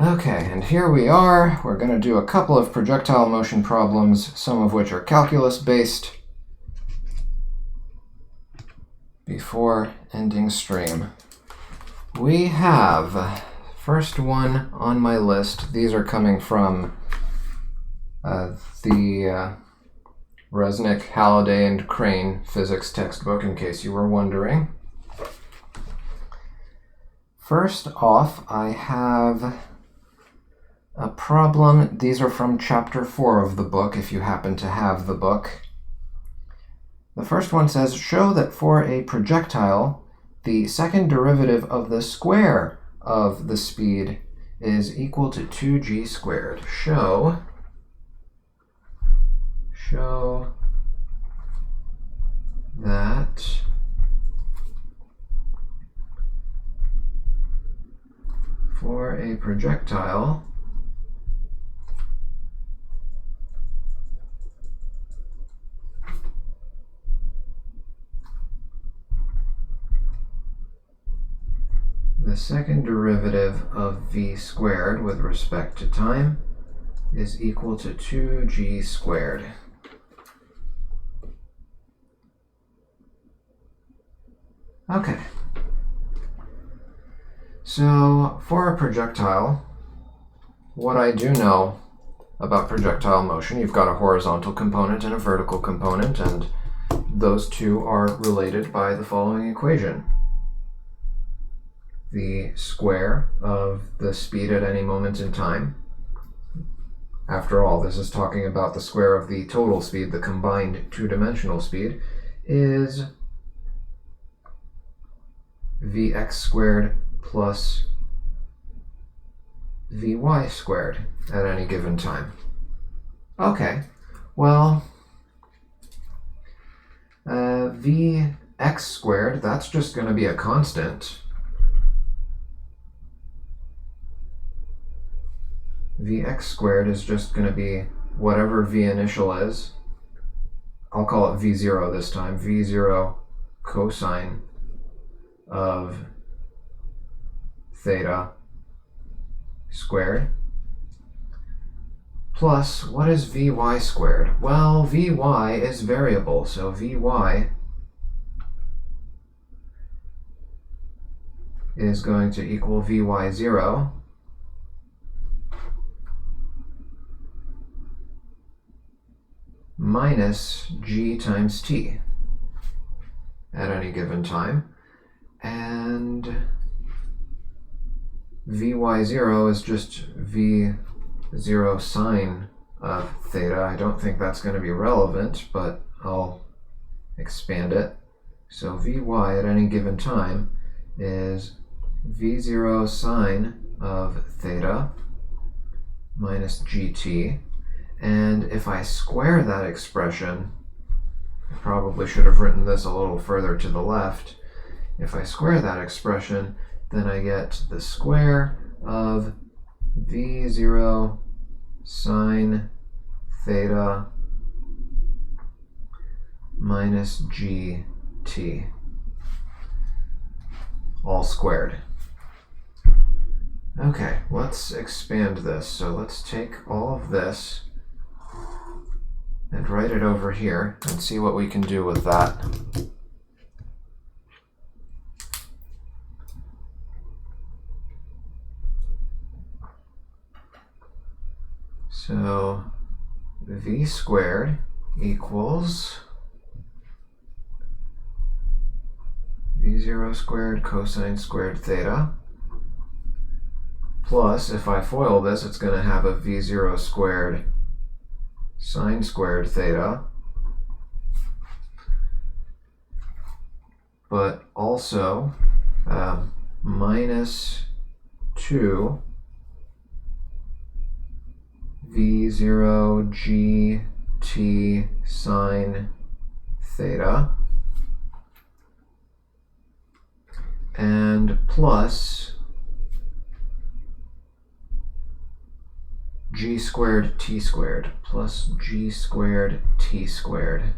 Okay, and here we are. We're going to do a couple of projectile motion problems, some of which are calculus-based, before ending stream. We have, first one on my list, these are coming from the Resnick, Halliday, and Crane physics textbook, in case you were wondering. First off, I have a problem. These are from chapter 4 of the book, if you happen to have the book. The first one says, show that for a projectile, the second derivative of the square of the speed is equal to 2g squared. Show that for a projectile, the second derivative of v squared with respect to time is equal to 2g squared. Okay. So for a projectile, what I do know about projectile motion, you've got a horizontal component and a vertical component, and those two are related by the following equation. The square of the speed at any moment in time. After all, this is talking about the square of the total speed, the combined two-dimensional speed, is vx squared plus vy squared at any given time. Okay, well, vx squared, that's just going to be a constant. Vx squared is just going to be whatever v initial is. I'll call it v0 this time. v0 cosine of theta squared plus, what is vy squared? Well, vy is variable, so vy is going to equal vy0 minus g times t at any given time. And vy0 is just v0 sine of theta. I don't think that's going to be relevant, but I'll expand it. So vy at any given time is v0 sine of theta minus gt. And if I square that expression, I probably should have written this a little further to the left. If I square that expression, then I get the square of v0 sine theta minus gt, all squared. Okay, let's expand this. So let's take all of this and write it over here and see what we can do with that. So v squared equals v0 squared cosine squared theta plus, if I FOIL this, it's going to have a v0 squared sine squared theta, but also minus 2 v0 gt sine theta, and plus g squared t squared, plus g squared t squared.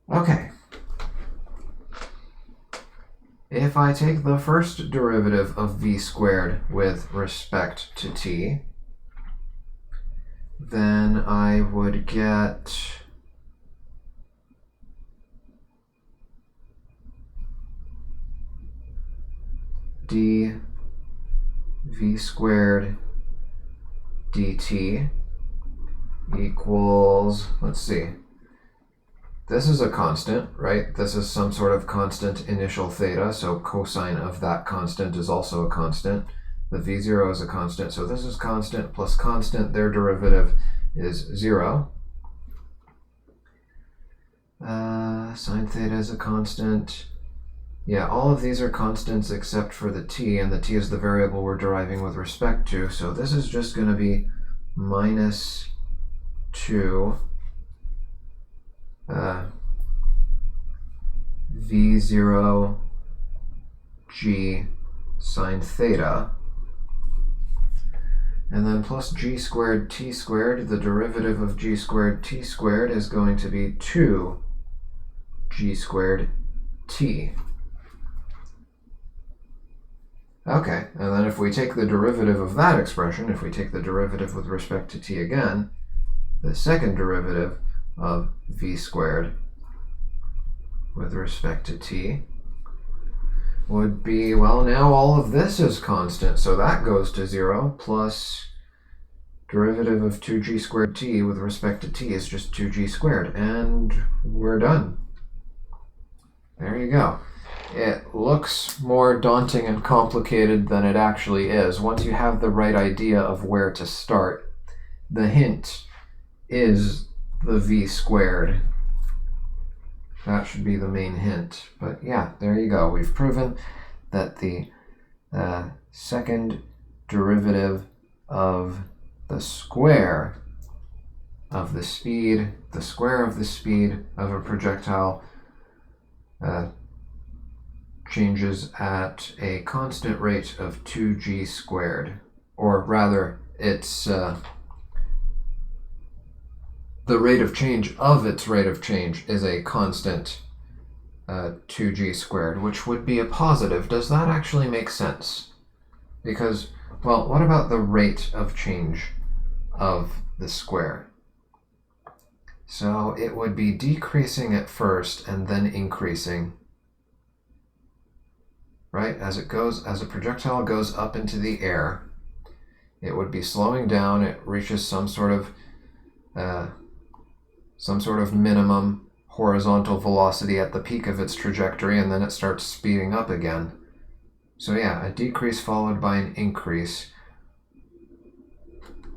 Okay. if I take the first derivative of v squared with respect to t, then I would get dv squared dt equals, let's see, this is a constant, right? This is some sort of constant initial theta, so cosine of that constant is also a constant. The v0 is a constant, so this is constant plus constant. Their derivative is 0. Sine theta is a constant. Yeah, all of these are constants except for the t, and the t is the variable we're deriving with respect to, so this is just going to be minus 2 v0 g sine theta, and then plus g squared t squared. The derivative of g squared t squared is going to be 2 g squared t. Okay, and then if we take the derivative of that expression, if we take the derivative with respect to t again, the second derivative of v squared with respect to t would be, well, now all of this is constant, so that goes to 0, plus derivative of 2g squared t with respect to t is just 2g squared, and we're done. There you go. It looks more daunting and complicated than it actually is. Once you have the right idea of where to start, the hint is the v squared. That should be the main hint. But yeah, there you go. We've proven that the second derivative of the square of the speed of a projectile changes at a constant rate of 2g squared. Or rather, it's the rate of change of its rate of change is a constant 2g squared, which would be a positive. Does that actually make sense? Because, well, what about the rate of change of the square? So it would be decreasing at first and then increasing, right? As a projectile goes up into the air, it would be slowing down. It reaches some sort of minimum horizontal velocity at the peak of its trajectory, and then it starts speeding up again. So yeah, a decrease followed by an increase,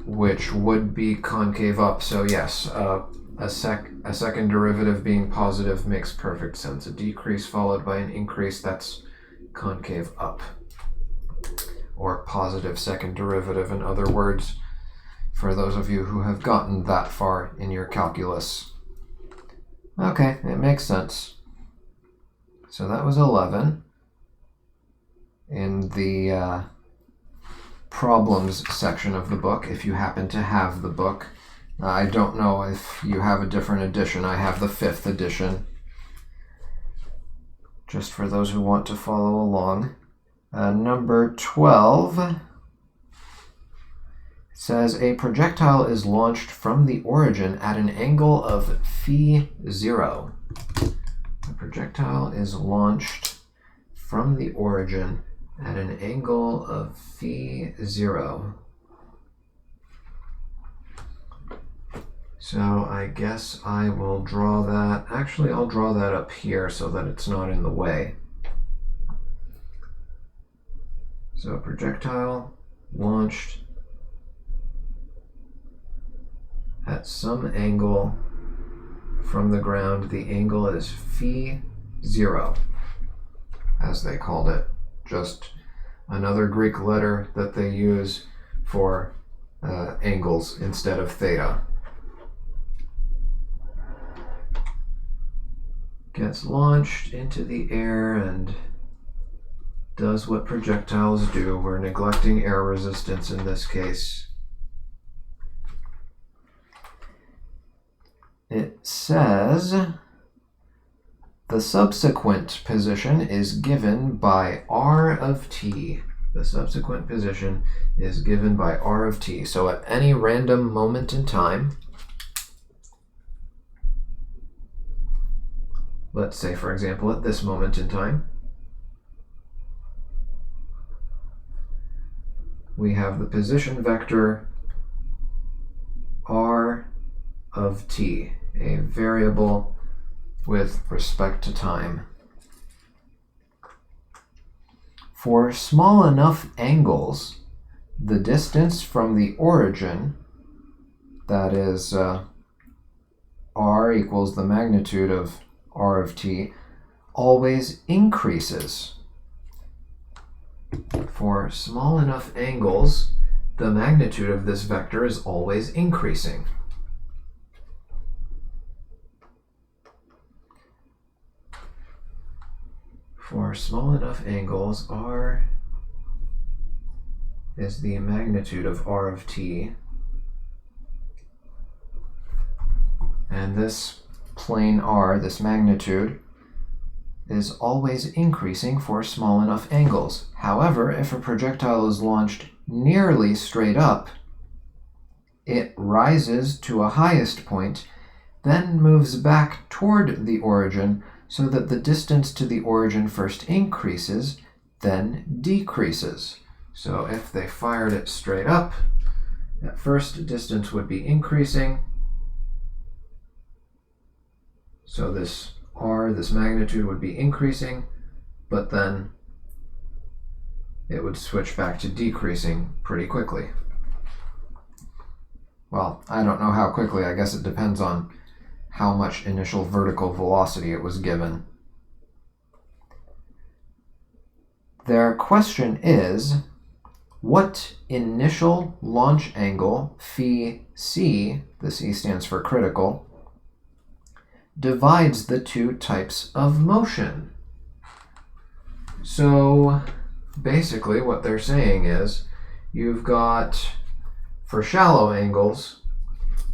which would be concave up. So yes, a second derivative being positive makes perfect sense. A decrease followed by an increase, that's concave up, or positive second derivative, in other words, for those of you who have gotten that far in your calculus. Okay, it makes sense. So that was 11 in the problems section of the book, if you happen to have the book. I don't know if you have a different edition. I have the 5th edition, just for those who want to follow along. Number 12 says a projectile is launched from the origin at an angle of phi0. A projectile is launched from the origin at an angle of phi0. So I guess I will draw that. Actually, I'll draw that up here so that it's not in the way. So a projectile launched at some angle from the ground. The angle is phi0, as they called it. Just another Greek letter that they use for angles instead of theta. Gets launched into the air and does what projectiles do. We're neglecting air resistance in this case. It says The subsequent position is given by r of t. The subsequent position is given by r of t. So at any random moment in time, let's say, for example, at this moment in time, we have the position vector r of t, a variable with respect to time. For small enough angles, the distance from the origin, that is r equals the magnitude of r of t, always increases. For small enough angles, the magnitude of this vector is always increasing. For small enough angles, r is the magnitude of r of t, and this plane r, this magnitude, is always increasing for small enough angles. However, if a projectile is launched nearly straight up, it rises to a highest point, then moves back toward the origin so that the distance to the origin first increases, then decreases. So if they fired it straight up, at first distance would be increasing. So this r, this magnitude, would be increasing, but then it would switch back to decreasing pretty quickly. Well, I don't know how quickly. I guess it depends on how much initial vertical velocity it was given. Their question is, what initial launch angle, phi c, the c stands for critical, divides the two types of motion? So basically what they're saying is, you've got, for shallow angles,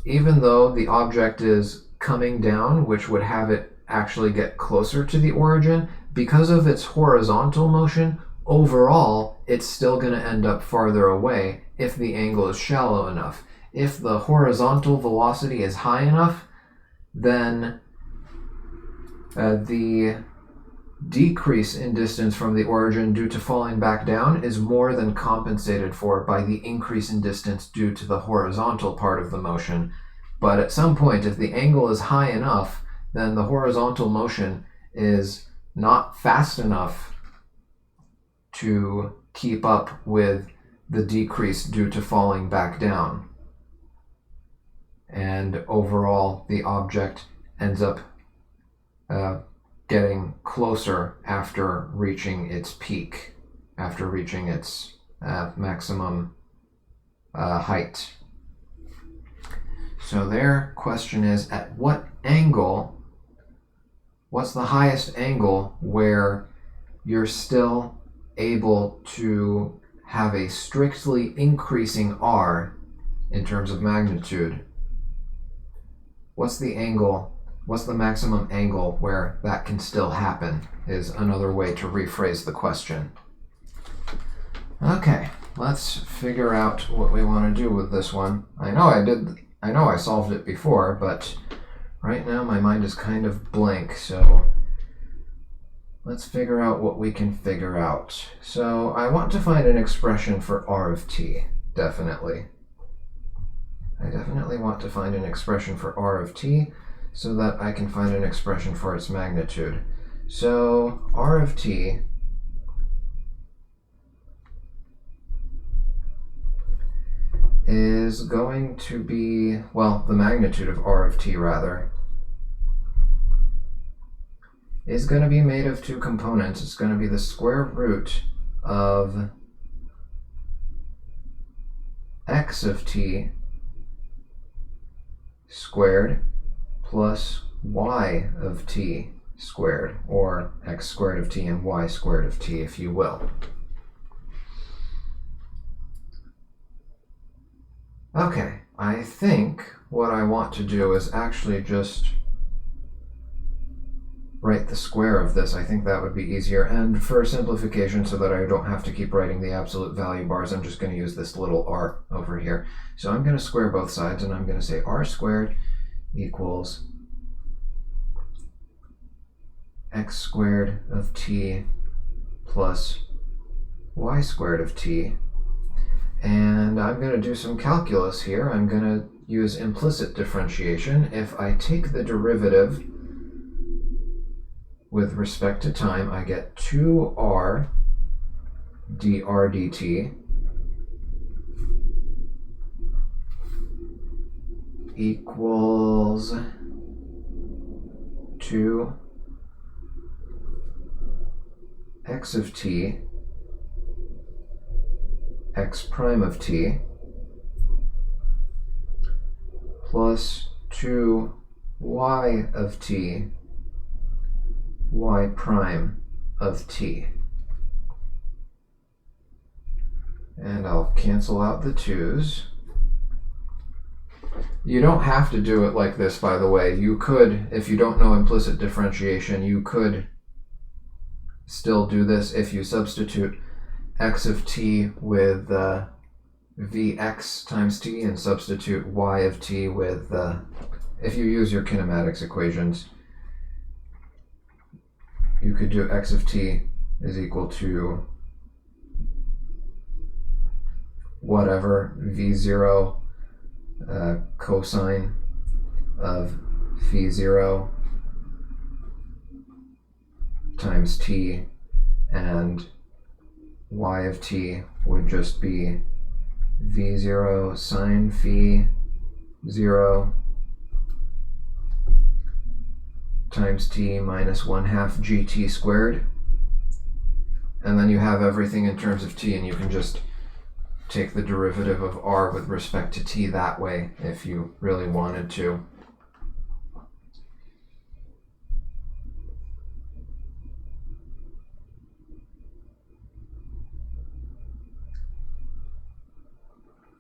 even though the object is coming down, which would have it actually get closer to the origin, because of its horizontal motion, overall, it's still going to end up farther away if the angle is shallow enough. If the horizontal velocity is high enough, then the decrease in distance from the origin due to falling back down is more than compensated for by the increase in distance due to the horizontal part of the motion. But at some point, if the angle is high enough, then the horizontal motion is not fast enough to keep up with the decrease due to falling back down. And overall, the object ends up getting closer after reaching its peak, after reaching its maximum height. So their question is, at what angle, what's the highest angle where you're still able to have a strictly increasing r in terms of magnitude? What's the angle, what's the maximum angle where that can still happen, is another way to rephrase the question. Okay, let's figure out what we want to do with this one. I know I solved it before, but right now my mind is kind of blank, so let's figure out what we can figure out. So I want to find an expression for r of t, definitely. I definitely want to find an expression for r of t so that I can find an expression for its magnitude. So r of t is going to be, well, the magnitude of r of t, rather, is going to be made of two components. It's going to be the square root of x of t squared plus y of t squared, or x squared of t and y squared of t, if you will. Okay, I think what I want to do is actually just write the square of this. I think that would be easier. And for simplification, so that I don't have to keep writing the absolute value bars, I'm just going to use this little r over here. So I'm going to square both sides, and I'm going to say r squared equals x squared of t plus y squared of t. And I'm going to do some calculus here. I'm going to use implicit differentiation. If I take the derivative with respect to time, I get 2r dr dt equals 2 x of t x prime of t plus 2 y of t y prime of t. And I'll cancel out the 2's. You don't have to do it like this, by the way. You could, if you don't know implicit differentiation, you could still do this if you substitute x of t with vx times t and substitute y of t with, if you use your kinematics equations, you could do x of t is equal to whatever, v0 cosine of phi 0 times t, and y of t would just be v0 sine phi 0 times t minus 1/2 gt squared. And then you have everything in terms of t, and you can just take the derivative of r with respect to t that way if you really wanted to.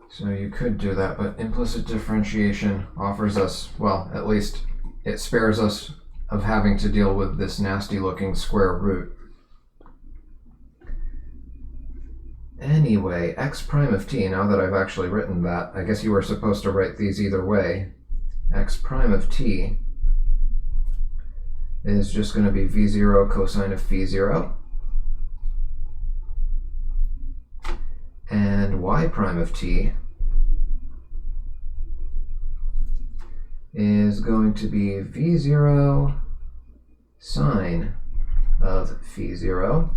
So you could do that, but implicit differentiation offers us, well, at least it spares us of having to deal with this nasty looking square root. Anyway, x prime of t, now that I've actually written that, I guess you were supposed to write these either way. X prime of t is just going to be v0 cosine of phi 0. And y prime of t is going to be v0 sine of phi 0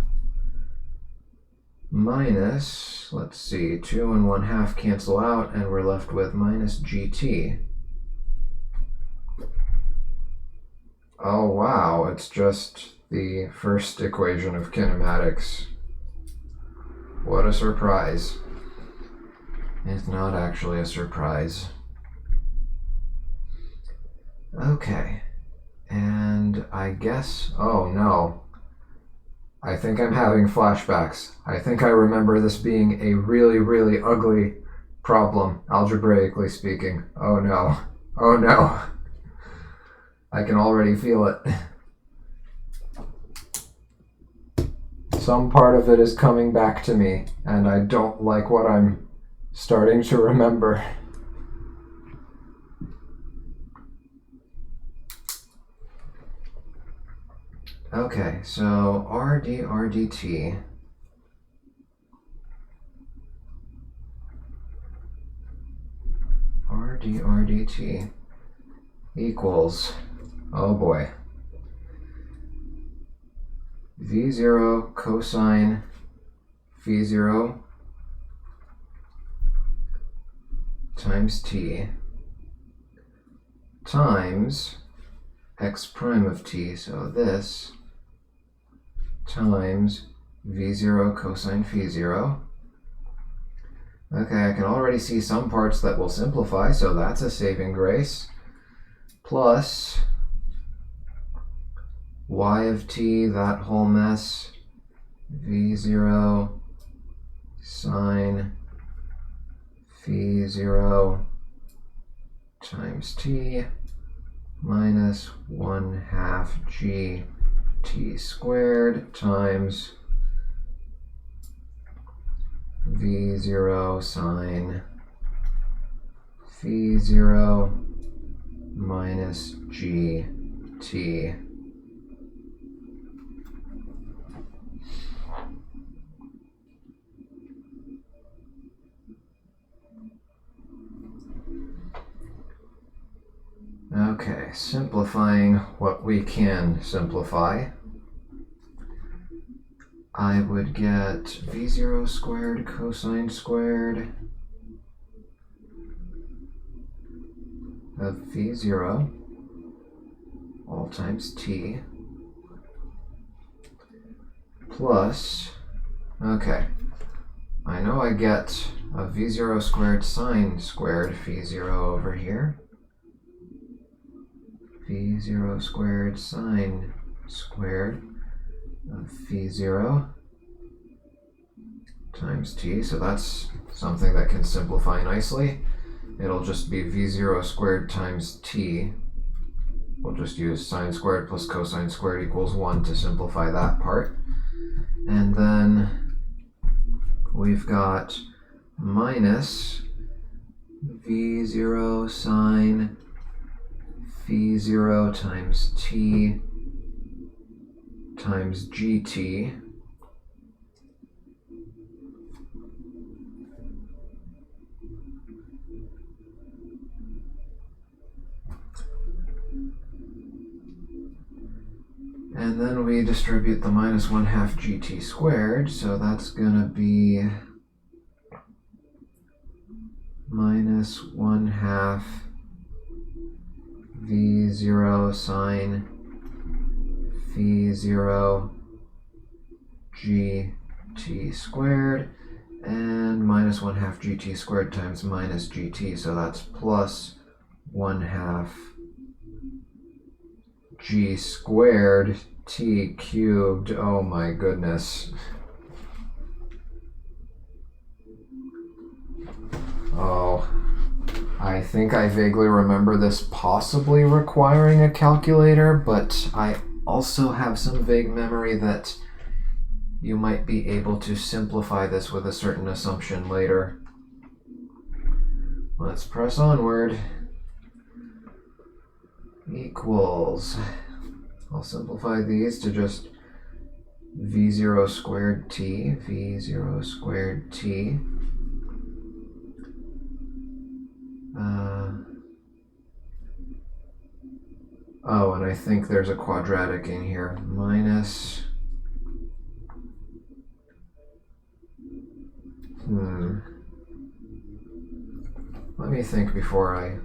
minus, let's see, 2 and 1/2 cancel out, and we're left with minus gt. Oh wow, it's just the first equation of kinematics. What a surprise. It's not actually a surprise. Okay, and I guess, oh no, I think I'm having flashbacks. I think I remember this being a really, really ugly problem, algebraically speaking. Oh no, oh no. I can already feel it. Some part of it is coming back to me, and I don't like what I'm starting to remember. Okay, so r dr dt r dr dt equals, oh boy, v0 cosine phi 0 times t times x prime of t, so this times v0 cosine phi 0. Okay, I can already see some parts that will simplify, so that's a saving grace. Plus y of t, that whole mess, v0 sine phi 0 times t minus 1/2 g t squared times v0 sine phi 0 minus gt. Okay, simplifying what we can simplify. I would get v0 squared cosine squared of v0 all times t plus, okay, I know I get a v0 squared sine squared phi 0 over here. v0 squared sine squared of phi 0 times t, so that's something that can simplify nicely. It'll just be v0 squared times t. We'll just use sine squared plus cosine squared equals 1 to simplify that part. And then we've got minus v0 sine phi 0 times t times gt and then we distribute the minus 1/2 gt squared, so that's gonna be minus 1/2 v0 sine phi 0 gt squared, and minus 1/2 gt squared times minus gt, so that's plus 1/2 g squared t cubed. Oh my goodness. Oh, I think I vaguely remember this possibly requiring a calculator, but I also have some vague memory that you might be able to simplify this with a certain assumption later. Let's press onward. Equals. I'll simplify these to just v0 squared t, v0 squared t. Oh, and I think there's a quadratic in here. Minus... Let me think before I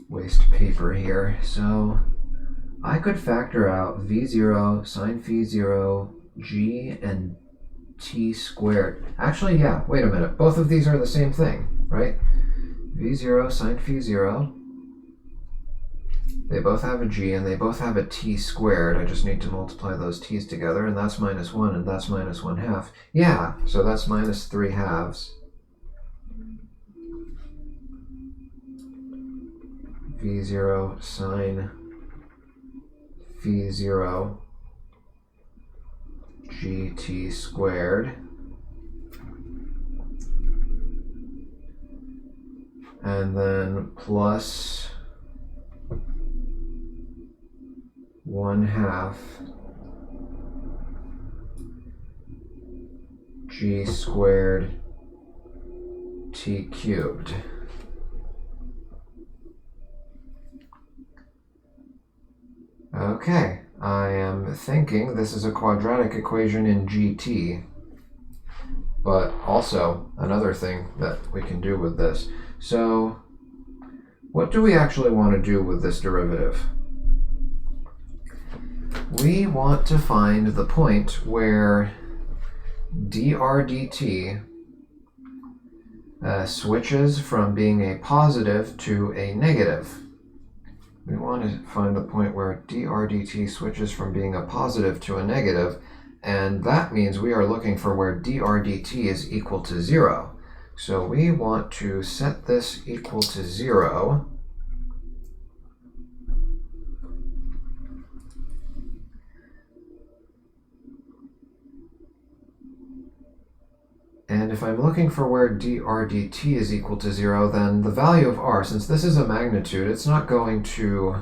waste paper here. So I could factor out v0 sine phi 0 g and t squared. Actually, yeah, wait a minute. Both of these are the same thing, right? v0 sine phi 0. They both have a g and they both have a t squared. I just need to multiply those t's together, and that's minus 1 and that's minus 1/2. Yeah, so that's minus 3/2. v0 sine phi 0 gt squared, and then plus 1/2 g squared t cubed. Okay, I am thinking this is a quadratic equation in GT, but also another thing that we can do with this. So, what do we actually want to do with this derivative? We want to find the point where dr dt switches from being a positive to a negative. We want to find the point where dr dt switches from being a positive to a negative, and that means we are looking for where dr dt is equal to 0. So we want to set this equal to 0. if I'm looking for where dr dt is equal to 0, then the value of r, since this is a magnitude, it's not going to...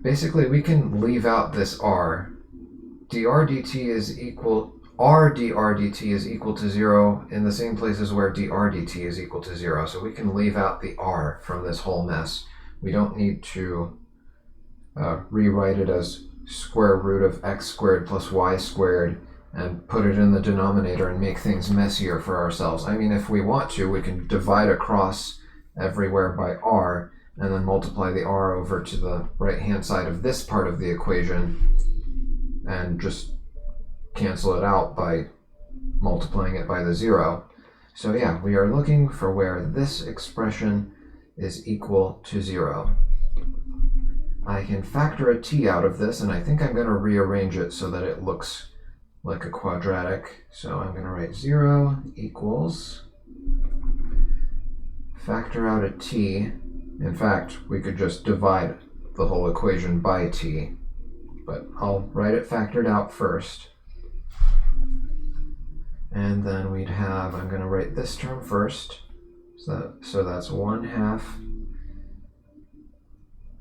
Basically, we can leave out this r. Dr dt is equal... r dr dt is equal to 0 in the same places where dr dt is equal to 0. So we can leave out the r from this whole mess. We don't need to rewrite it as square root of x squared plus y squared and put it in the denominator and make things messier for ourselves. I mean, if we want to, we can divide across everywhere by r and then multiply the r over to the right-hand side of this part of the equation and just cancel it out by multiplying it by the 0. So yeah, we are looking for where this expression is equal to 0. I can factor a t out of this, and I think I'm going to rearrange it so that it looks like a quadratic. So I'm going to write 0 equals, factor out a t. In fact, we could just divide the whole equation by t, but I'll write it factored out first. And then we'd have, I'm going to write this term first, so that's 1/2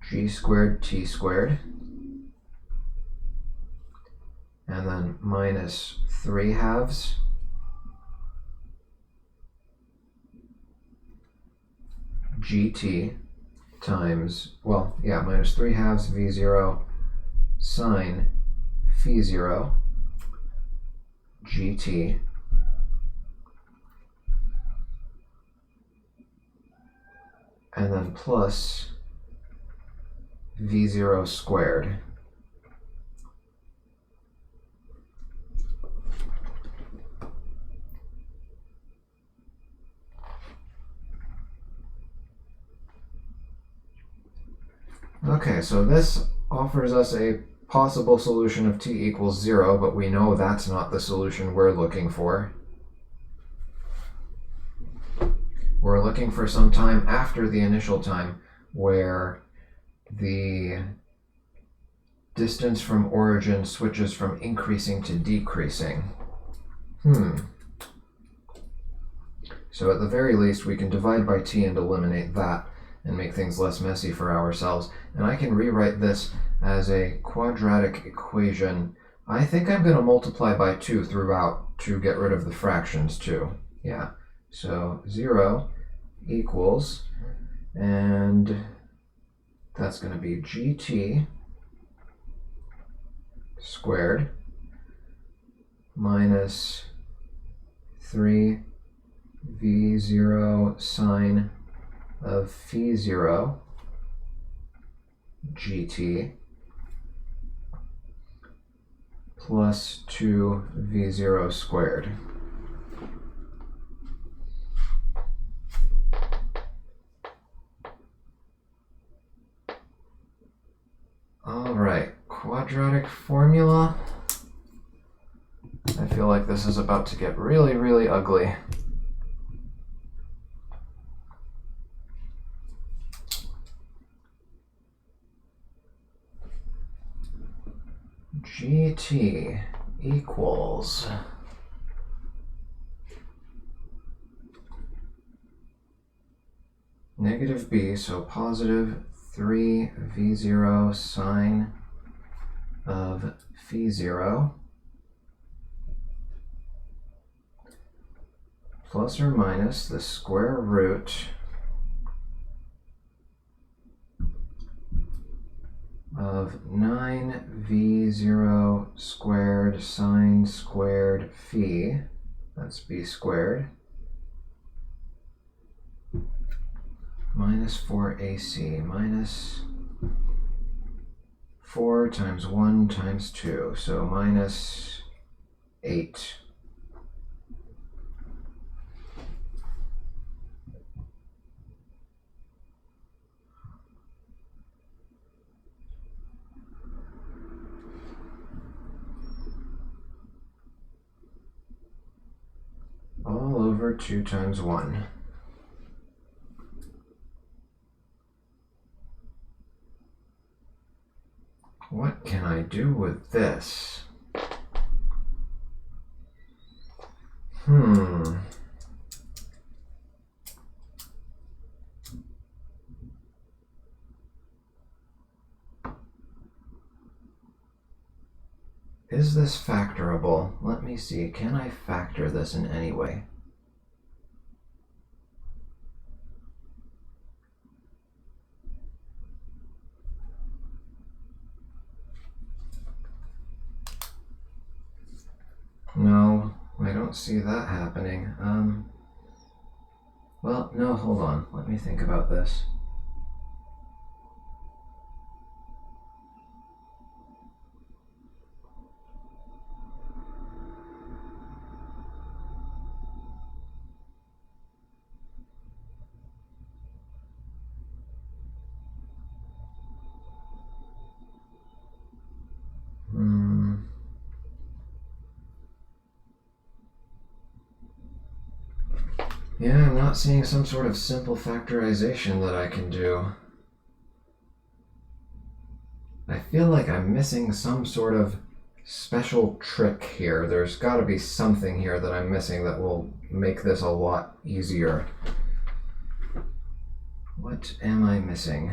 g squared t squared, and then minus 3/2 gt times, well, yeah, minus 3/2 v0 sine phi 0 gt and then plus v0 squared. Okay, so this offers us a possible solution of t equals 0, but we know that's not the solution we're looking for. We're looking for some time after the initial time where the distance from origin switches from increasing to decreasing. So at the very least, we can divide by t and eliminate that and make things less messy for ourselves. And I can rewrite this as a quadratic equation. I think I'm going to multiply by 2 throughout to get rid of the fractions too. Yeah, so 0 equals, and that's going to be gt squared minus 3 v0 sine of phi 0 gt plus 2 v0 squared. All right, quadratic formula. I feel like this is about to get really, really ugly. gt equals negative b, so positive 3 v0 sine of phi 0 plus or minus the square root of 9 v0 squared sine squared phi, that's b squared, minus 4ac, minus 4 times 1 times 2, so minus 8. All over 2 times 1. What can I do with this? Is this factorable? Let me see. Can I factor this in any way? No, I don't see that happening. Well, no, hold on. Let me think about this. Yeah, I'm not seeing some sort of simple factorization that I can do. I feel like I'm missing some sort of special trick here. There's got to be something here that I'm missing that will make this a lot easier. What am I missing?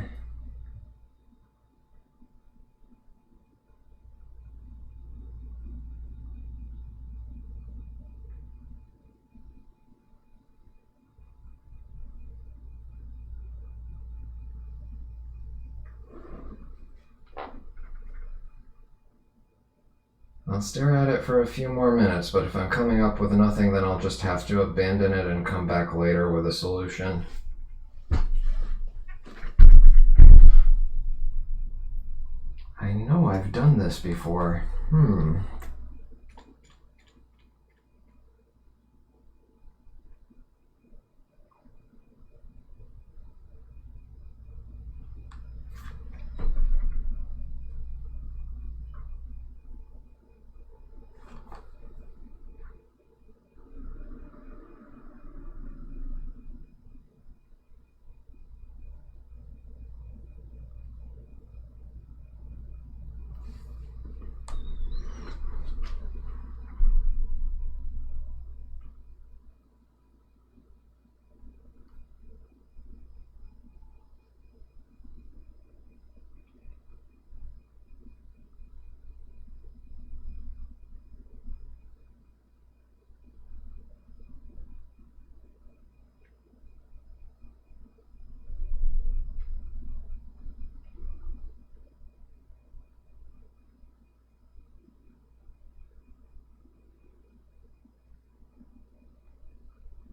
I'll stare at it for a few more minutes, but if I'm coming up with nothing, then I'll just have to abandon it and come back later with a solution. I know I've done this before.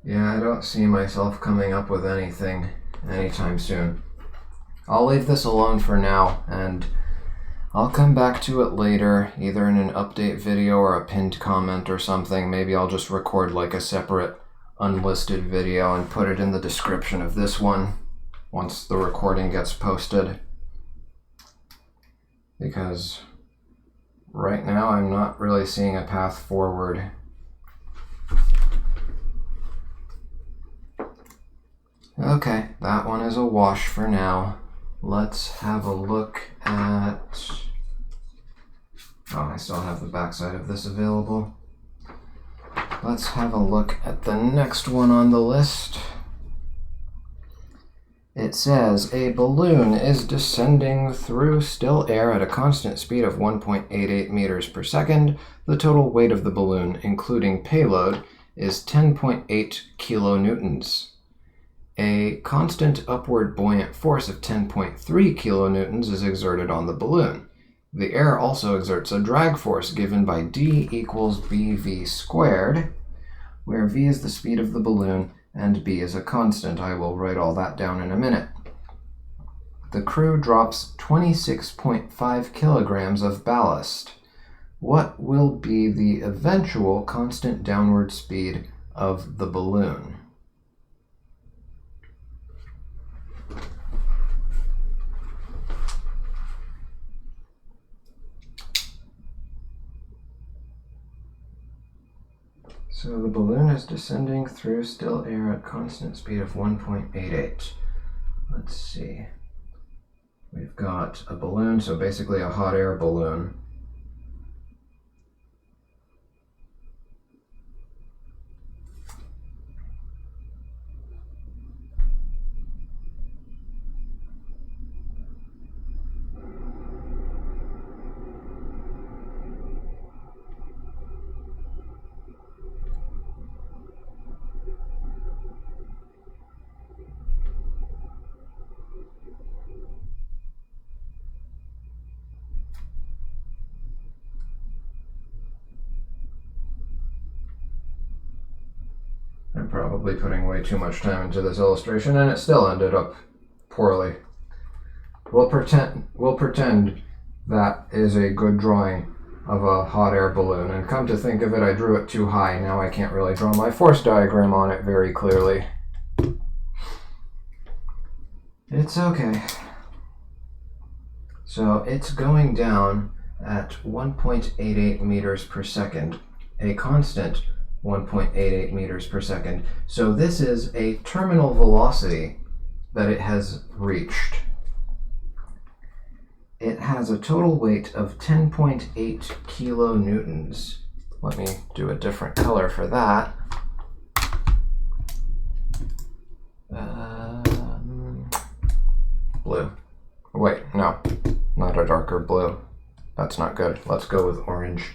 Yeah, I don't see myself coming up with anything anytime soon. I'll leave this alone for now, and I'll come back to it later, either in an update video or a pinned comment or something. Maybe I'll just record like a separate unlisted video and put it in the description of this one once the recording gets posted. Because right now I'm not really seeing a path forward. Okay, that one is a wash for now. Let's have a look at... Oh, I still have the backside of this available. Let's have a look at the next one on the list. It says, a balloon is descending through still air at a constant speed of 1.88 meters per second. The total weight of the balloon, including payload, is 10.8 kilonewtons. A constant upward buoyant force of 10.3 kilonewtons is exerted on the balloon. The air also exerts a drag force given by d equals bv squared, where v is the speed of the balloon and b is a constant. I will write all that down in a minute. The crew drops 26.5 kilograms of ballast. What will be the eventual constant downward speed of the balloon? So the balloon is descending through still air at constant speed of 1.88. Let's see. We've got a balloon, so basically a hot air balloon. I'm probably putting way too much time into this illustration, and it still ended up poorly. We'll pretend that is a good drawing of a hot air balloon, and come to think of it, I drew it too high. Now I can't really draw my force diagram on it very clearly. It's okay. So it's going down at 1.88 meters per second, a constant 1.88 meters per second. So this is a terminal velocity that it has reached. It has a total weight of 10.8 kilonewtons. Let me do a different color for that. Blue. Wait, no, not a darker blue. That's not good. Let's go with orange.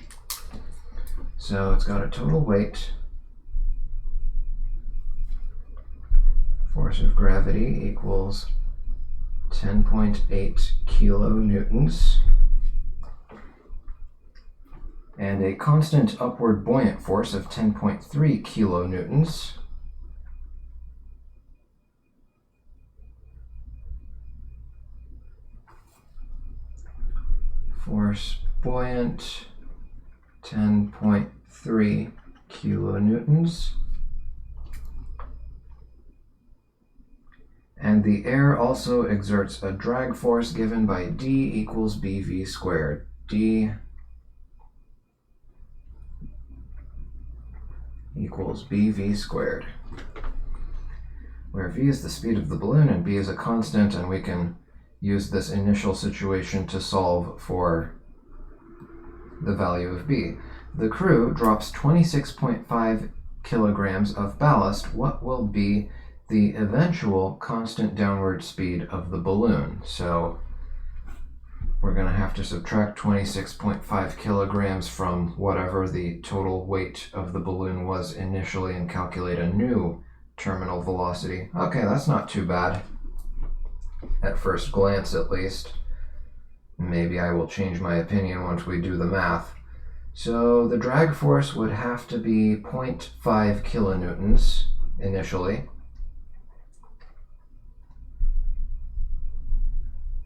So it's got a total weight, force of gravity equals 10.8 kilonewtons, and a constant upward buoyant force of 10.3 kilonewtons. Force buoyant, 10.3 kilonewtons. And the air also exerts a drag force given by D equals BV squared. D equals BV squared, where V is the speed of the balloon and B is a constant, and we can use this initial situation to solve for the value of B. The crew drops 26.5 kilograms of ballast. What will be the eventual constant downward speed of the balloon? So we're going to have to subtract 26.5 kilograms from whatever the total weight of the balloon was initially and calculate a new terminal velocity. Okay, that's not too bad. At first glance, at least. Maybe I will change my opinion once we do the math. So the drag force would have to be 0.5 kilonewtons initially.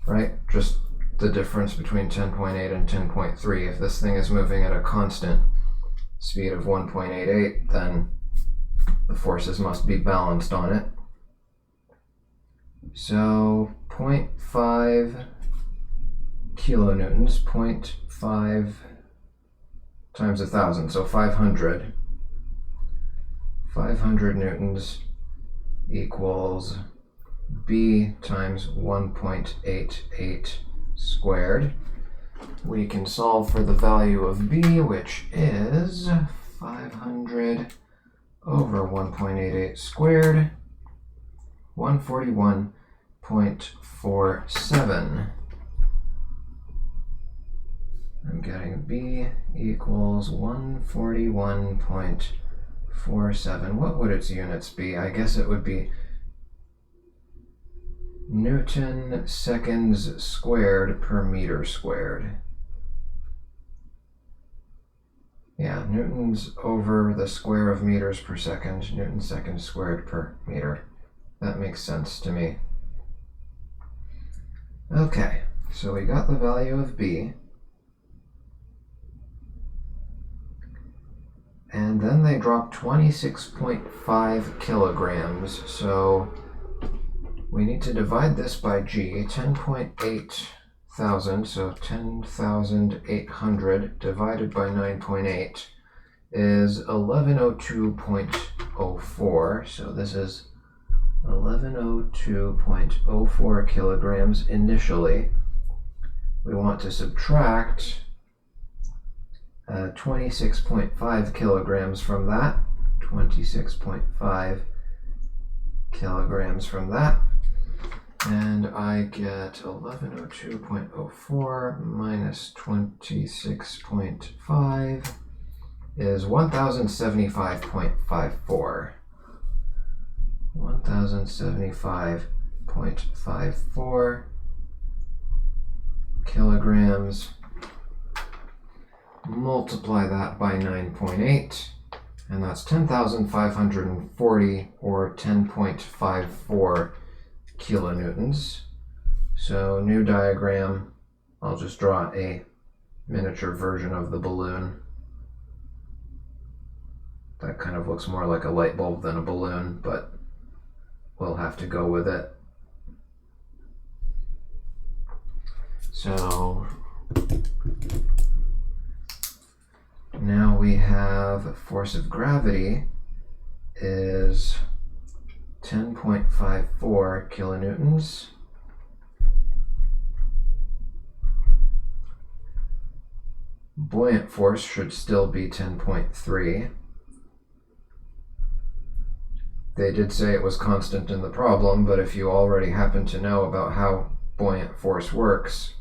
Right? Just the difference between 10.8 and 10.3. If this thing is moving at a constant speed of 1.88, then the forces must be balanced on it. So 0.5 kilonewtons, 0.5 times 1,000, so 500. 500 newtons equals B times 1.88 squared. We can solve for the value of B, which is 500 over 1.88 squared, 141.47. I'm getting B equals 141.47. What would its units be? I guess it would be Newton seconds squared per meter squared. Yeah, newtons over the square of meters per second, Newton seconds squared per meter. That makes sense to me. Okay, so we got the value of B. And then they dropped 26.5 kilograms, so we need to divide this by G. 10.8 thousand, so 10,800 divided by 9.8 is 1102.04. So this is 1102.04 kilograms initially. We want to subtract 26.5 kilograms from that. 26.5 kilograms from that. And I get 1102.04 minus 26.5 is 1075.54. 1075.54 kilograms. Multiply that by 9.8, and that's 10,540 or 10.54 kilonewtons. So new diagram, I'll just draw a miniature version of the balloon. That kind of looks more like a light bulb than a balloon, but we'll have to go with it. So now we have force of gravity is 10.54 kilonewtons. Buoyant force should still be 10.3. They did say it was constant in the problem, but if you already happen to know about how buoyant force works,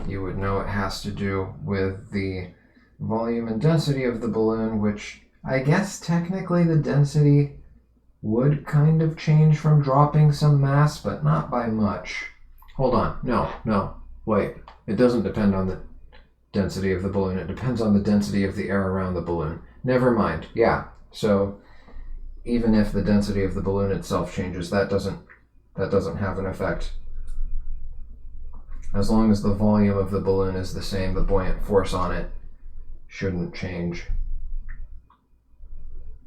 you would know it has to do with the volume and density of the balloon, which I guess technically the density would kind of change from dropping some mass, but not by much. Hold on. No, wait. It doesn't depend on the density of the balloon. It depends on the density of the air around the balloon. Never mind. Yeah. So even if the density of the balloon itself changes, that doesn't have an effect. As long as the volume of the balloon is the same, the buoyant force on it shouldn't change.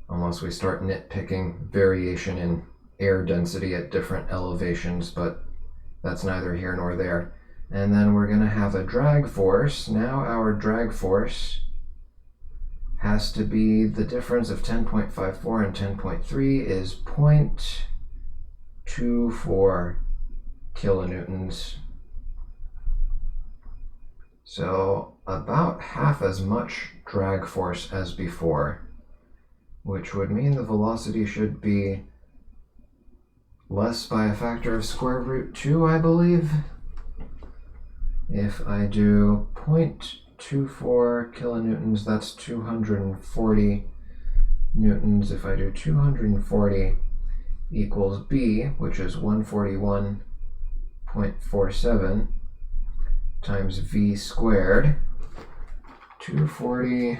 Unless we start nitpicking variation in air density at different elevations, but that's neither here nor there. And then we're going to have a drag force. Now our drag force has to be the difference of 10.54 and 10.3 is 0.24 kilonewtons. So about half as much drag force as before, which would mean the velocity should be less by a factor of square root 2, I believe. If I do 0.24 kilonewtons, that's 240 newtons. If I do 240 equals B, which is 141.47 times V squared. 240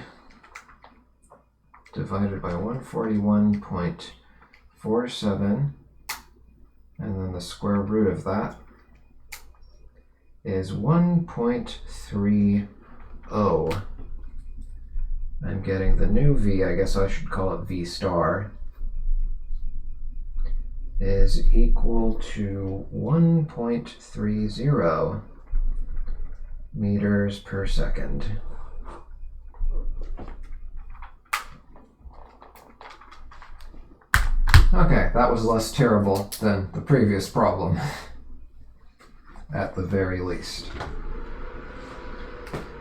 divided by 141.47, and then the square root of that is 1.30. I'm getting the new V, I guess I should call it V star, is equal to 1.30 meters per second. Okay, that was less terrible than the previous problem, at the very least.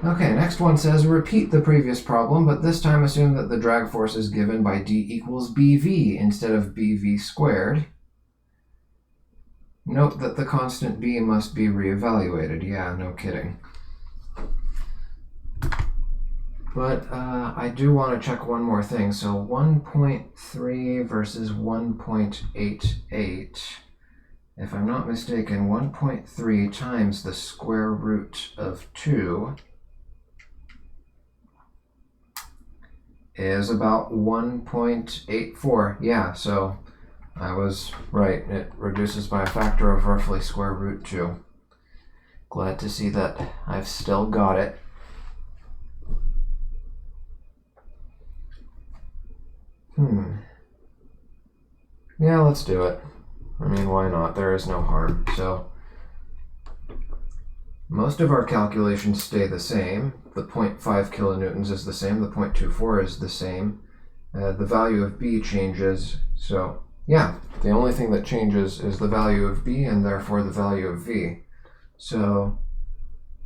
Okay, next one says repeat the previous problem, but this time assume that the drag force is given by D equals BV instead of BV squared. Note that the constant B must be reevaluated. Yeah, no kidding. But I do want to check one more thing. So 1.3 versus 1.88. If I'm not mistaken, 1.3 times the square root of 2 is about 1.84. Yeah, so I was right. It reduces by a factor of roughly square root 2. Glad to see that I've still got it. Yeah, let's do it. I mean, why not? There is no harm. So most of our calculations stay the same. The 0.5 kilonewtons is the same. The 0.24 is the same. The value of B changes So yeah, the only thing that changes is the value of b and therefore the value of v. So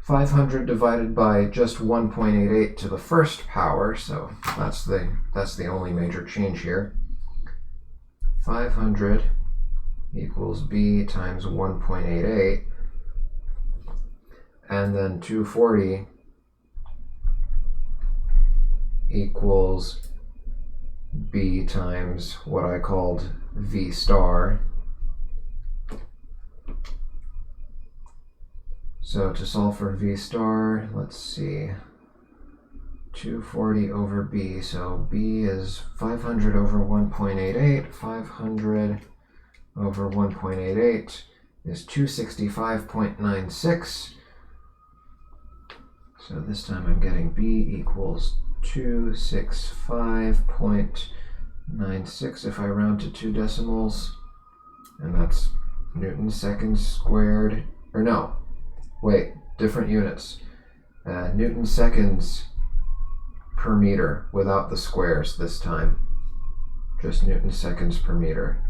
500 divided by just 1.88 to the first power, so that's the only major change here. 500 equals b times 1.88, and then 240 equals b times what I called v star. So to solve for v star, let's see, 240 over b, so b is 500 over 1.88, 500 over 1.88 is 265.96, so this time I'm getting b equals 265.96 if I round to 2 decimals, and that's Newton seconds squared, or no, wait, different units. Newton seconds per meter without the squares this time. Just Newton seconds per meter.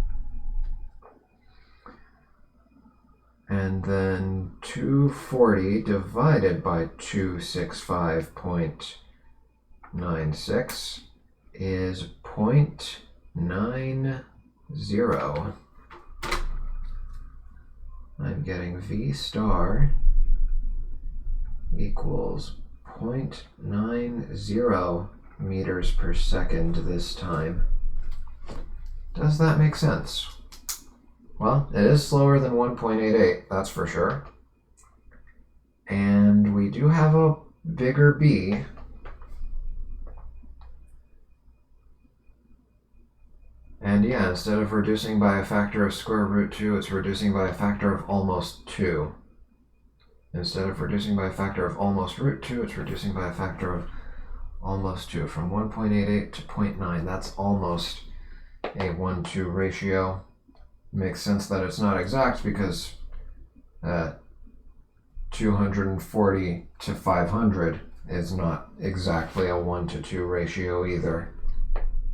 And then 240 divided by 265.96 is 0.90. I'm getting v star equals 0.90 meters per second this time. Does that make sense? Well, it is slower than 1.88, that's for sure. And we do have a bigger b. And yeah, instead of reducing by a factor of square root 2, it's reducing by a factor of almost 2. Instead of reducing by a factor of almost root 2, it's reducing by a factor of almost 2. From 1.88 to 0.9, that's almost a 1-2 ratio. Makes sense that it's not exact because 240 to 500 is not exactly a 1-to-2 ratio either.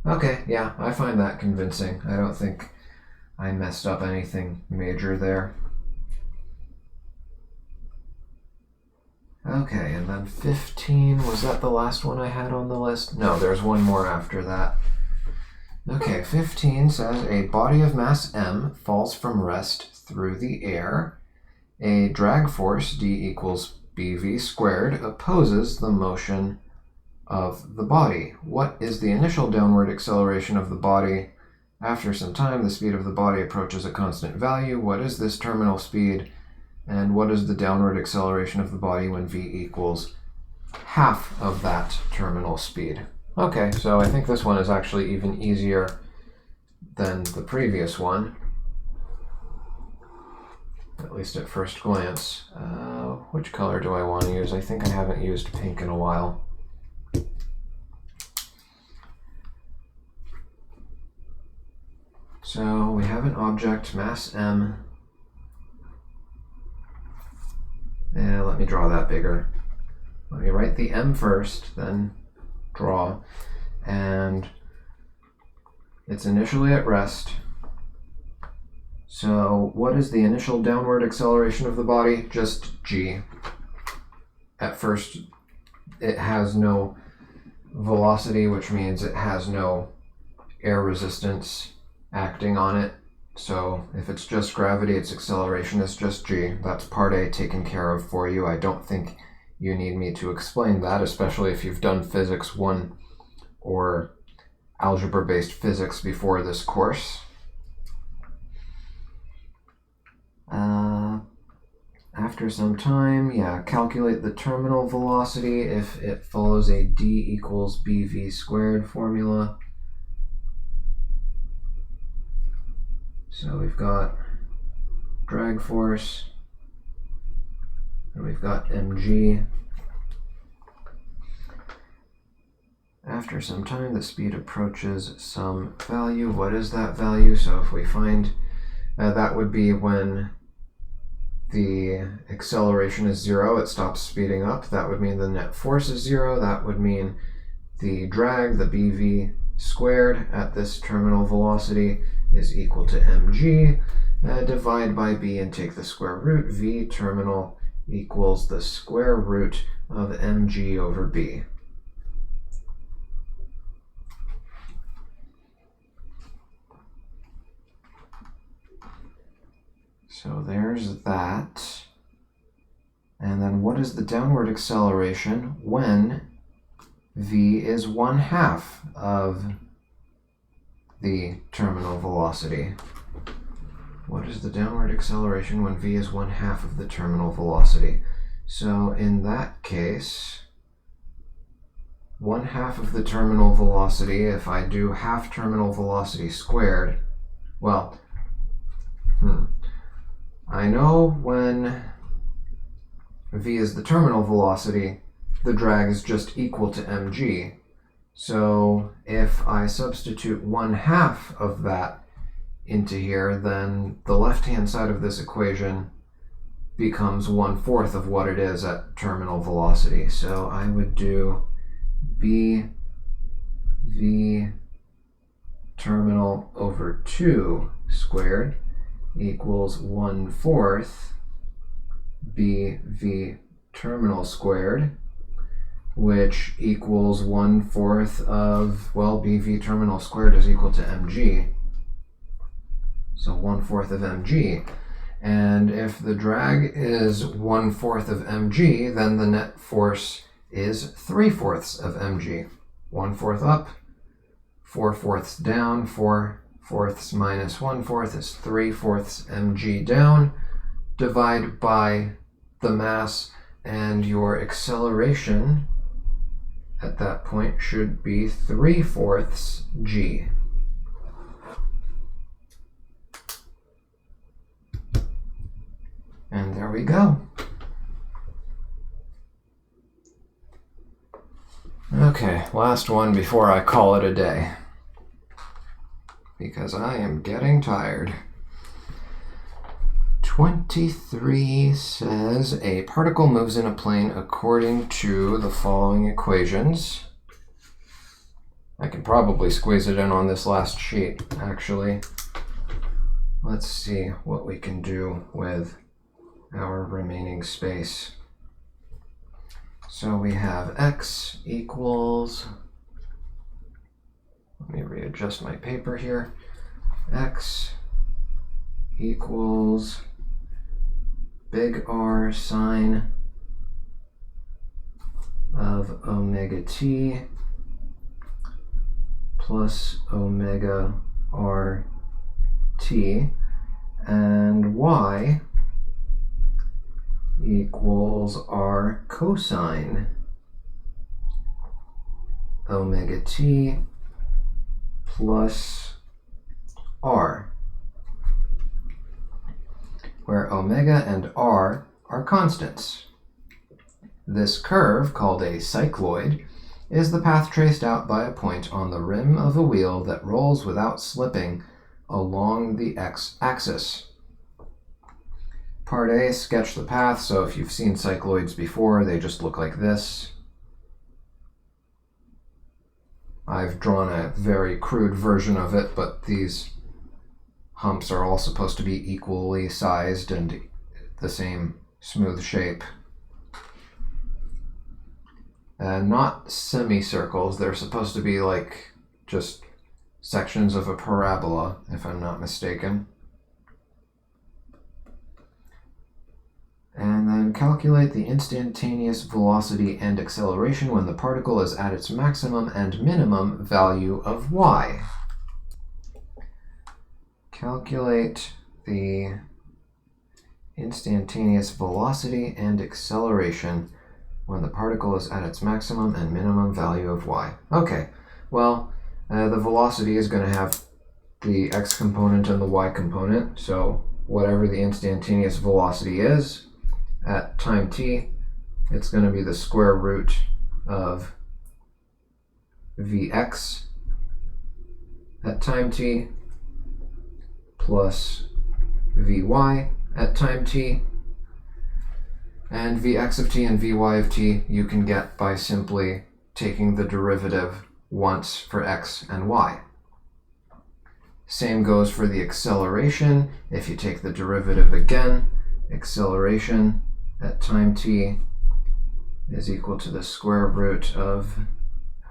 Okay, yeah, I find that convincing. I don't think I messed up anything major there. Okay, and then 15, was that the last one I had on the list? No, there's one more after that. Okay, 15 says a body of mass m falls from rest through the air. A drag force, d equals bv squared, opposes the motion of the body. What is the initial downward acceleration of the body? After some time, the speed of the body approaches a constant value. What is this terminal speed? And what is the downward acceleration of the body when v equals half of that terminal speed? Okay, so I think this one is actually even easier than the previous one, at least at first glance. Which color do I want to use? I think I haven't used pink in a while. So we have an object, mass m. And let me draw that bigger. Let me write the m first, then draw. And it's initially at rest. So what is the initial downward acceleration of the body? Just g. At first, it has no velocity, which means it has no air resistance acting on it. So if it's just gravity, its acceleration is just g. That's part A taken care of for you. I don't think you need me to explain that, especially if you've done Physics 1 or algebra-based physics before this course. After some time, yeah, calculate the terminal velocity if it follows a d equals bv squared formula. So we've got drag force, and we've got mg. After some time, the speed approaches some value. What is that value? So if we find that would be when the acceleration is 0, it stops speeding up. That would mean the net force is 0. That would mean the drag, the bv, squared at this terminal velocity is equal to mg. Divide by b and take the square root. V terminal equals the square root of mg over b. So there's that. And then what is the downward acceleration when v is 1/2 of the terminal velocity? What is the downward acceleration when v is 1/2 of the terminal velocity? So in that case, 1/2 of the terminal velocity, if I do half terminal velocity squared, well, I know when v is the terminal velocity, the drag is just equal to mg. So if I substitute 1/2 of that into here, then the left-hand side of this equation becomes 1/4 of what it is at terminal velocity. So I would do bv terminal over 2 squared equals 1/4 bv terminal squared, which equals 1/4 of, well, bv terminal squared is equal to mg. So 1/4 of mg. And if the drag is 1/4 of mg, then the net force is 3/4 of mg. 1/4 up, 4/4 down, 4/4 minus 1/4 is 3/4 mg down. Divide by the mass, and your acceleration at that point should be 3/4 g. And there we go. Okay, last one before I call it a day, because I am getting tired. 23 says a particle moves in a plane according to the following equations. I can probably squeeze it in on this last sheet, actually. Let's see what we can do with our remaining space. So we have x equals, let me readjust my paper here, x equals big R sine of omega t plus omega rt, and y equals r cosine omega t plus r, where omega and r are constants. This curve, called a cycloid, is the path traced out by a point on the rim of a wheel that rolls without slipping along the x-axis. Part A, sketch the path. So if you've seen cycloids before, they just look like this. I've drawn a very crude version of it, but these humps are all supposed to be equally sized and the same smooth shape. Not semicircles, they're supposed to be like just sections of a parabola, if I'm not mistaken. And then calculate the instantaneous velocity and acceleration when the particle is at its maximum and minimum value of y. Calculate the instantaneous velocity and acceleration when the particle is at its maximum and minimum value of y. Okay, well, the velocity is going to have the x component and the y component, so whatever the instantaneous velocity is at time t, it's going to be the square root of vx at time t plus vy at time t, and vx of t and vy of t you can get by simply taking the derivative once for x and y. Same goes for the acceleration. If you take the derivative again, acceleration at time t is equal to the square root of,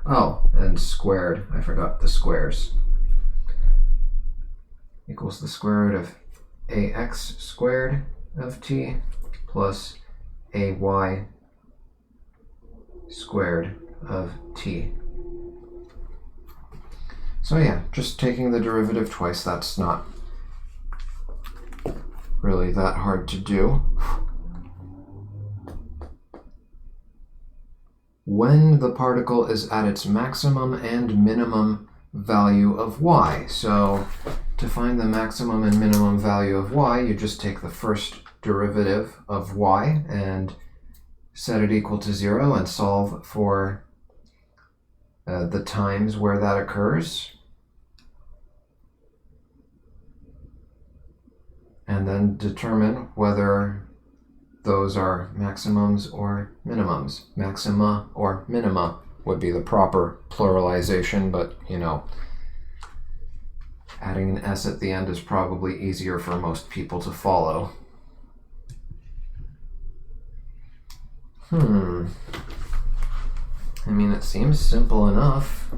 oh, and squared, I forgot the squares, equals the square root of ax squared of t plus ay squared of t. So yeah, just taking the derivative twice, that's not really that hard to do. When the particle is at its maximum and minimum value of y. So to find the maximum and minimum value of y, you just take the first derivative of y and set it equal to 0 and solve for the times where that occurs. And then determine whether those are maximums or minimums. Maxima or minima would be the proper pluralization, but you know, adding an s at the end is probably easier for most people to follow. I mean, it seems simple enough.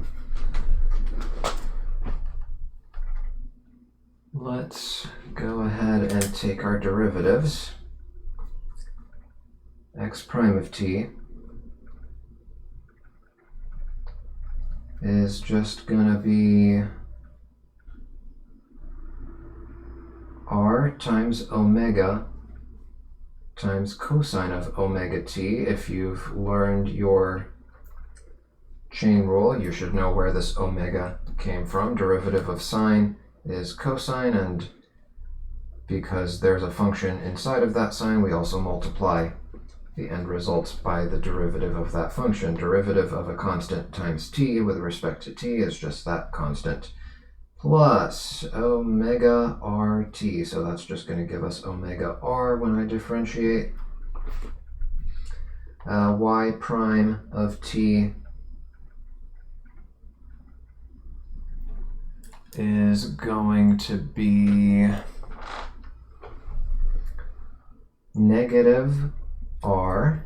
Let's go ahead and take our derivatives. X prime of t is just gonna be r times omega times cosine of omega t. If you've learned your chain rule, you should know where this omega came from. Derivative of sine is cosine, and because there's a function inside of that sine, we also multiply the end results by the derivative of that function. Derivative of a constant times t with respect to t is just that constant, plus omega rt. So that's just going to give us omega r when I differentiate. Y prime of t is going to be negative r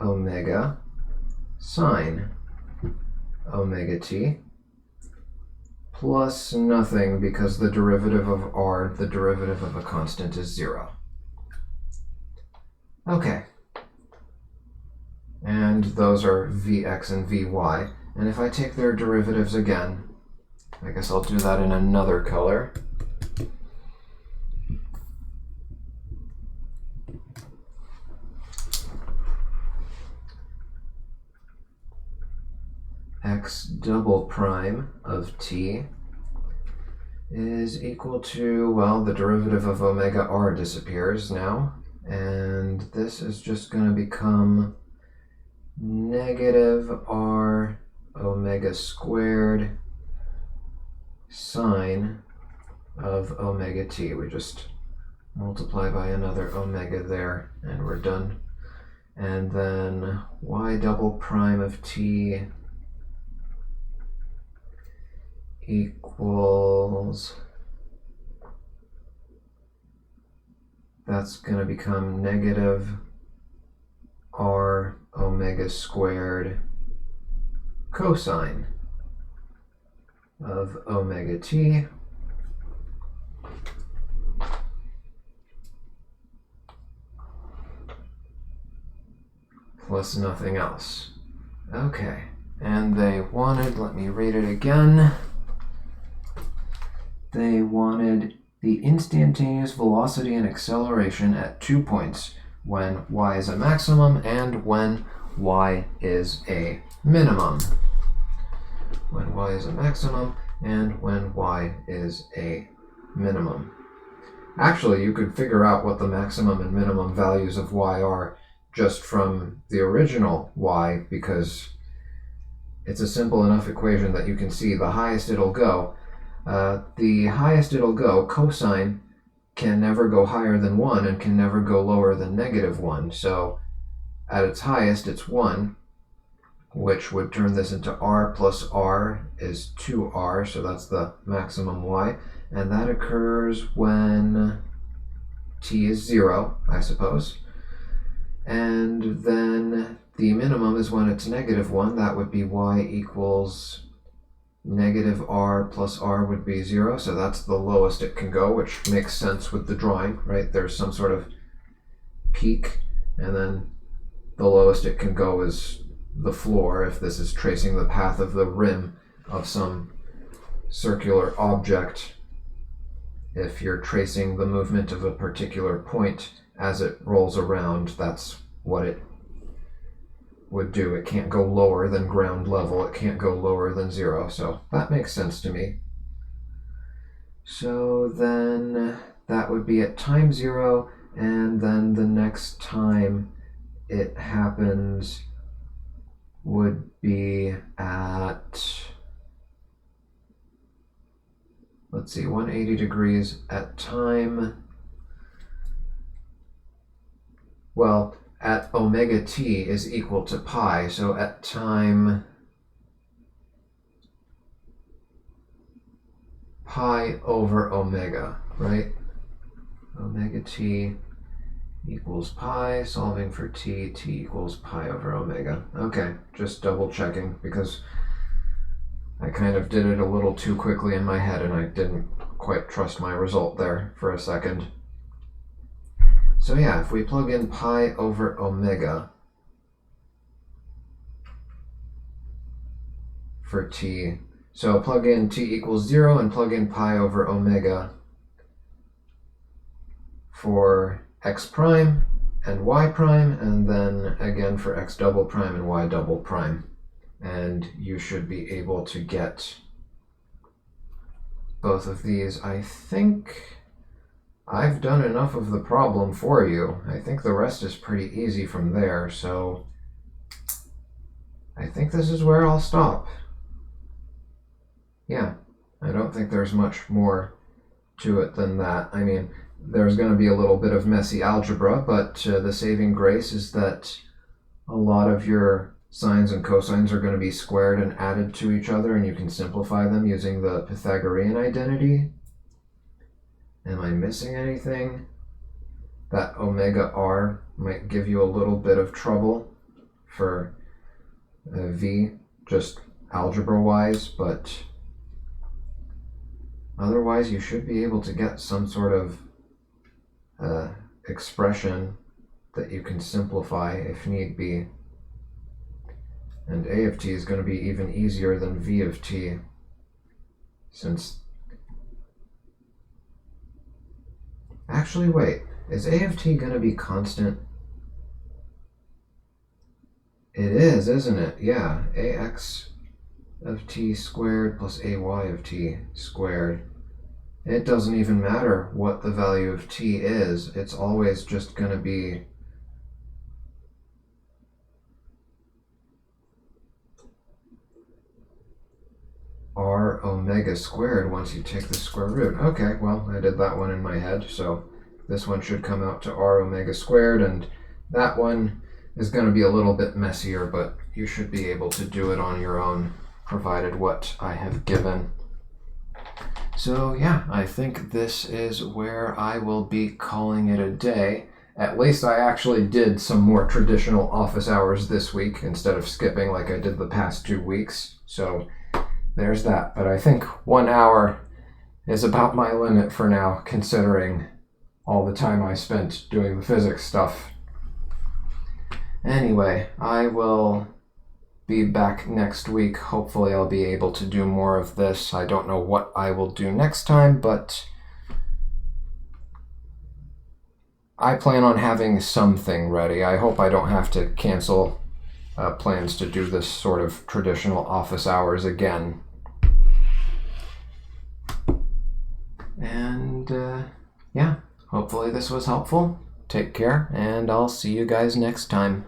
omega sine omega t plus nothing, because the derivative of r, the derivative of a constant, is 0. Okay. And those are vx and vy. And if I take their derivatives again, I guess I'll do that in another color. X double prime of t is equal to, well, the derivative of omega r disappears now, and this is just going to become negative r omega squared sine of omega t. We just multiply by another omega there, and we're done. And then y double prime of t equals, that's going to become negative r omega squared cosine of omega t plus nothing else. Okay, and they wanted, let me read it again. They wanted the instantaneous velocity and acceleration at 2 points, when y is a maximum and when y is a minimum. When y is a maximum and when y is a minimum. Actually, you could figure out what the maximum and minimum values of y are just from the original y, because it's a simple enough equation that you can see the highest it'll go. The highest it'll go, cosine, can never go higher than 1 and can never go lower than negative 1. So at its highest, it's 1. which would turn this into r plus r is 2r, so that's the maximum y, and that occurs when t is 0, I suppose. And then the minimum is when it's -1, that would be y equals -r plus r would be 0, so that's the lowest it can go, which makes sense with the drawing, right? There's some sort of peak, and then the lowest it can go is the floor, if this is tracing the path of the rim of some circular object. If you're tracing the movement of a particular point as it rolls around, that's what it would do. It can't go lower than ground level, it can't go lower than 0, so that makes sense to me. So then that would be at time 0, and then the next time it happens would be at, let's see, 180 degrees at time, well, at omega t is equal to pi, so at time pi over omega, right? Omega t equals pi, solving for t equals pi over omega. Okay, just double checking because I kind of did it a little too quickly in my head and I didn't quite trust my result there for a second. So yeah, if we plug in pi over omega for t, so plug in t equals 0 and plug in pi over omega for x prime and y prime, and then again for x double prime and y double prime. And you should be able to get both of these. I think I've done enough of the problem for you. I think the rest is pretty easy from there, so I think this is where I'll stop. Yeah, I don't think there's much more to it than that. I mean, there's going to be a little bit of messy algebra, but the saving grace is that a lot of your sines and cosines are going to be squared and added to each other, and you can simplify them using the Pythagorean identity. Am I missing anything? That omega r might give you a little bit of trouble for v, just algebra-wise, but otherwise you should be able to get some sort of expression that you can simplify if need be. And a of t is going to be even easier than v of t, since... Actually, wait, is a of t going to be constant? It is, isn't it? Yeah, ax of t squared plus ay of t squared. It doesn't even matter what the value of t is. It's always just going to be r omega squared once you take the square root. Okay, well, I did that one in my head, so this one should come out to r omega squared, and that one is going to be a little bit messier, but you should be able to do it on your own, provided what I have given. So yeah, I think this is where I will be calling it a day. At least I actually did some more traditional office hours this week instead of skipping like I did the past 2 weeks. So there's that. But I think 1 hour is about my limit for now, considering all the time I spent doing the physics stuff. Anyway, I will be back next week. Hopefully I'll be able to do more of this. I don't know what I will do next time, but I plan on having something ready. I hope I don't have to cancel plans to do this sort of traditional office hours again. And yeah, hopefully this was helpful. Take care, and I'll see you guys next time.